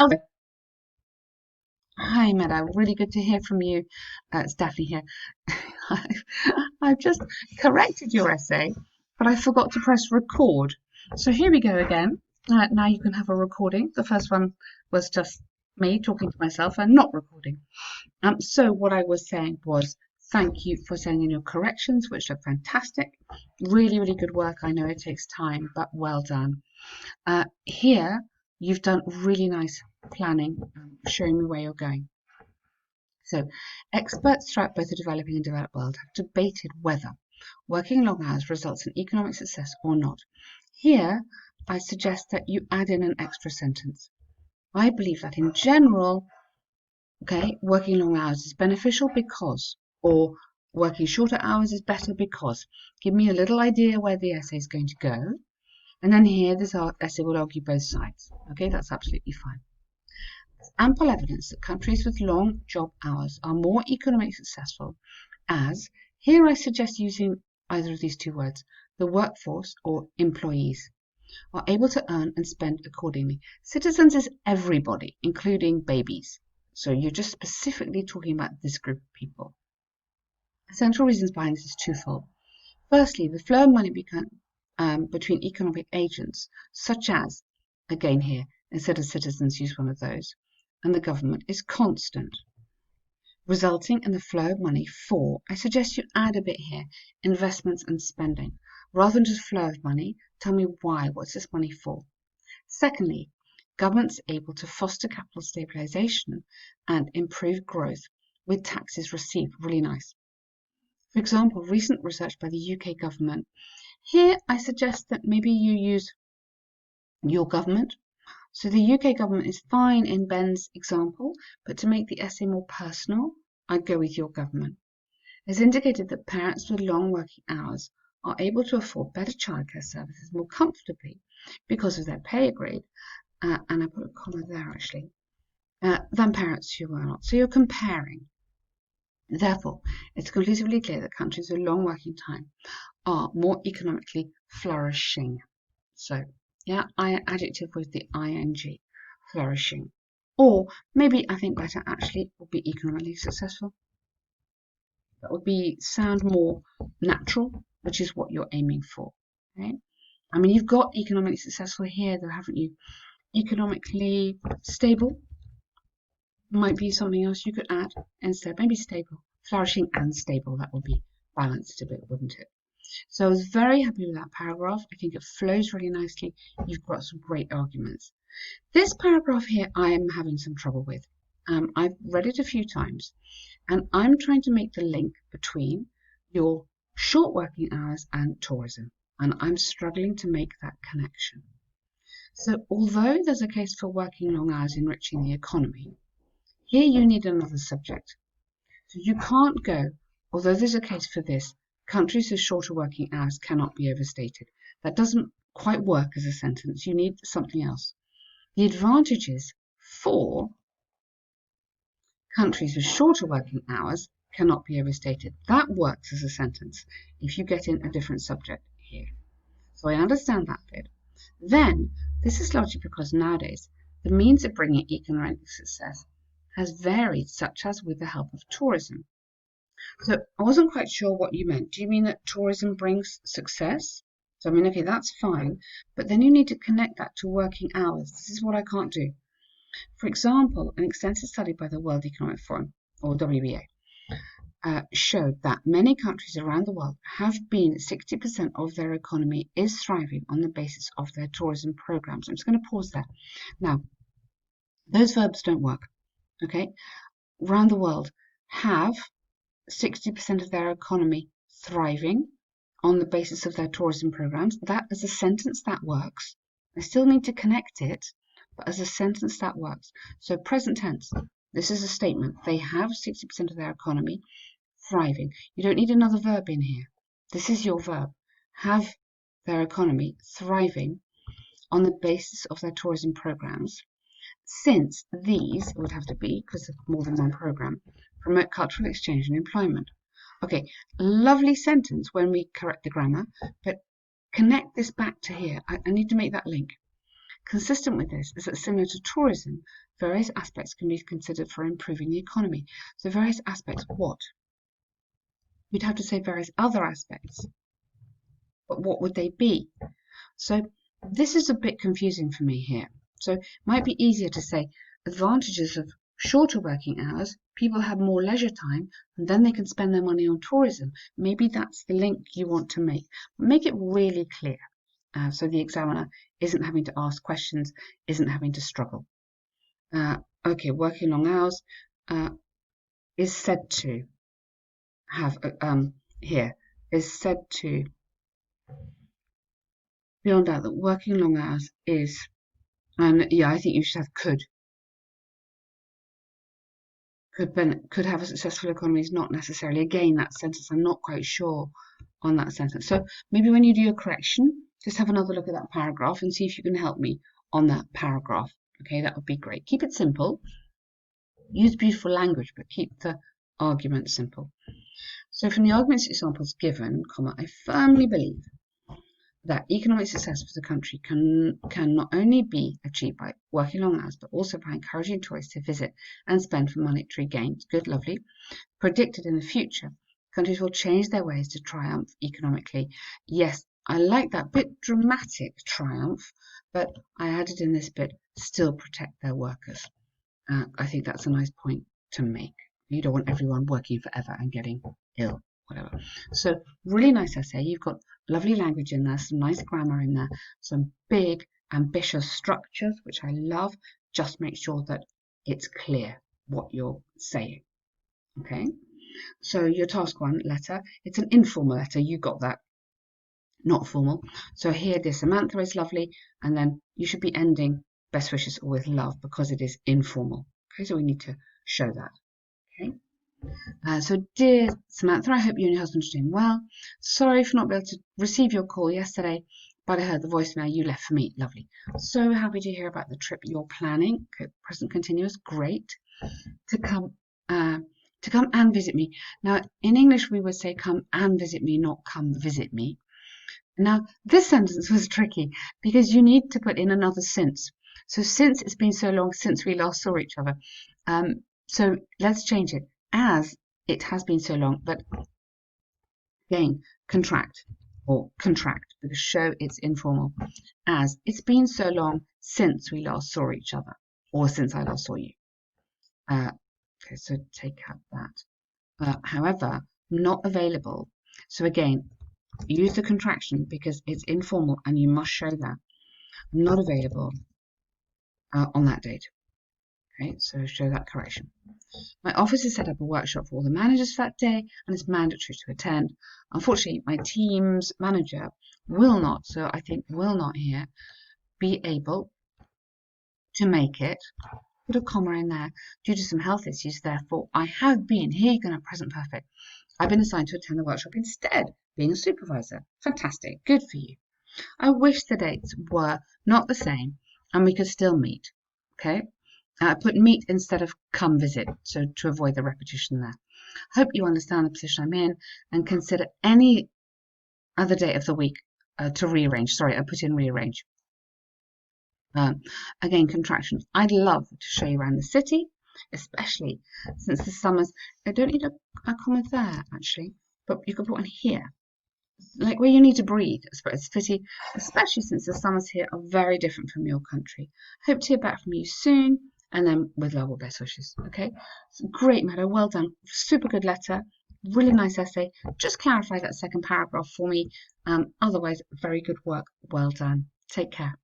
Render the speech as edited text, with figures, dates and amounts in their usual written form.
Oh, hi, Medha. Really good to hear from you. It's Daphne here. I've, I've just corrected your essay, but I forgot to press record. So here we go again. Now you can have a recording. The first one was just me talking to myself and not recording. So what I was saying was thank you for sending in your corrections, which look fantastic. Really, really good work. I know it takes time, but well done. Here, you've done really nice planning, showing me where you're going. So, experts throughout both the developing and developed world have debated whether working long hours results in economic success or not. Here, I suggest that you add in an extra sentence. I believe that in general, okay, working long hours is beneficial because, or working shorter hours is better because. Give me a little idea where the essay is going to go. And then here, this essay will argue both sides. Okay, that's absolutely fine. There's ample evidence that countries with long job hours are more economically successful as, here I suggest using either of these two words, the workforce or employees, are able to earn and spend accordingly. Citizens is everybody, including babies. So you're just specifically talking about this group of people. The central reasons behind this is twofold. Firstly, the flow of money between economic agents, such as, again here, instead of citizens, use one of those, and the government is constant, resulting in the flow of money for, I suggest you add a bit here, investments and spending. Rather than just flow of money, tell me why, what's this money for? Secondly, governments able to foster capital stabilization and improve growth with taxes received. Really nice. For example, recent research by the UK government. Here, I suggest that maybe you use your government. So the UK government is fine in Ben's example, but to make the essay more personal, I'd go with your government. It's indicated that parents with long working hours are able to afford better childcare services more comfortably because of their pay grade, and I put a comma there actually, than parents who are not. So you're comparing. Therefore, it's conclusively clear that countries with long working time are more economically flourishing. So, yeah, adjective with the ing, flourishing. Or maybe I think better actually would be economically successful. That would be sound more natural, which is what you're aiming for. Okay? I mean, you've got economically successful here, though, haven't you? Economically stable might be something else you could add instead. Maybe stable, flourishing and stable. That would be balanced a bit, wouldn't it? So I was very happy with that paragraph. I think it flows really nicely. You've got some great arguments. This paragraph here, I am having some trouble with. I've read it a few times, and I'm trying to make the link between your short working hours and tourism, and I'm struggling to make that connection. So although there's a case for working long hours enriching the economy, here you need another subject. So you can't go, although there's a case for this, countries with shorter working hours cannot be overstated. That doesn't quite work as a sentence. You need something else. The advantages for countries with shorter working hours cannot be overstated. That works as a sentence if you get in a different subject here. So I understand that bit. Then, this is largely because nowadays the means of bringing economic success has varied, such as with the help of tourism. So I wasn't quite sure what you meant. Do you mean that tourism brings success? So I mean, okay, that's fine, but then you need to connect that to working hours. This is what I can't do. For example, an extensive study by the World Economic Forum, or WEA, showed that many countries around the world have been 60% of their economy is thriving on the basis of their tourism programs. I'm just going to pause there. Now, those verbs don't work, okay? Around the world have 60% of their economy thriving on the basis of their tourism programs. That as a sentence that works. I still need to connect it, but as a sentence that works. So present tense, this is a statement. They have 60% of their economy thriving. You don't need another verb in here. This is your verb. Have their economy thriving on the basis of their tourism programs, since these, it would have to be, because of more than one program, promote cultural exchange and employment. Okay, lovely sentence when we correct the grammar, but connect this back to here. I need to make that link. Consistent with this is that similar to tourism, various aspects can be considered for improving the economy. So various aspects, what? You'd have to say various other aspects, but what would they be? So this is a bit confusing for me here. So it might be easier to say advantages of shorter working hours, people have more leisure time, and then they can spend their money on tourism. Maybe that's the link you want to make. Make it really clear. So the examiner isn't having to ask questions, isn't having to struggle. Okay, working long hours is said to have here is said to beyond doubt that working long hours is, and yeah, I think you should have could have a successful economy is not necessarily. Again, that sentence, I'm not quite sure on that sentence. So maybe when you do your correction, just have another look at that paragraph and see if you can help me on that paragraph. Okay, that would be great. Keep it simple. Use beautiful language, but keep the argument simple. So from the arguments examples given, I firmly believe that economic success for the country can not only be achieved by working long hours, but also by encouraging tourists to visit and spend for monetary gains. Good, lovely. Predicted in the future, countries will change their ways to triumph economically. Yes, I like that bit dramatic triumph, but I added in this bit, still protect their workers. I think that's a nice point to make. You don't want everyone working forever and getting ill, whatever. So really nice essay. You've got lovely language in there, some nice grammar in there, some big ambitious structures, which I love. Just make sure that it's clear what you're saying. Okay, so your task 1 letter, it's an informal letter. You got that, not formal. So here, dear Samantha is lovely, and then you should be ending best wishes with love because it is informal. Okay, so we need to show that. Okay. So dear Samantha, I hope you and your husband are doing well. Sorry for not being able to receive your call yesterday, but I heard the voicemail you left for me. Lovely. So happy to hear about the trip you're planning. Okay, present continuous, great. To come and visit me. Now, in English, we would say come and visit me, not come visit me. Now, this sentence was tricky because you need to put in another since. So since it's been so long since we last saw each other. So let's change it. As it has been so long, but again, contract because show it's informal. As it's been so long since we last saw each other, or since I last saw you. Okay, so take out that. However, not available. So again, use the contraction because it's informal and you must show that. Not available on that date. Okay, so show that correction. My office has set up a workshop for all the managers for that day and it's mandatory to attend. Unfortunately, my team's manager will not, so I think will not here, be able to make it. Put a comma in there due to some health issues. Therefore, I have been, here you're going to present perfect. I've been assigned to attend the workshop instead, being a supervisor. Fantastic, good for you. I wish the dates were not the same and we could still meet. Okay, I put meet instead of come visit, so to avoid the repetition there. Hope you understand the position I'm in and consider any other day of the week to rearrange. Sorry, I put in rearrange. Again, contraction. I'd love to show you around the city, especially since the summers. I don't need a comma there, actually, but you could put one here. Like where you need to breathe, it's city, especially since the summers here are very different from your country. Hope to hear back from you soon, and then with love or best wishes. Okay, so great, Meadow, well done. Super good letter, really nice essay. Just clarify that second paragraph for me. Otherwise, very good work. Well done. Take care.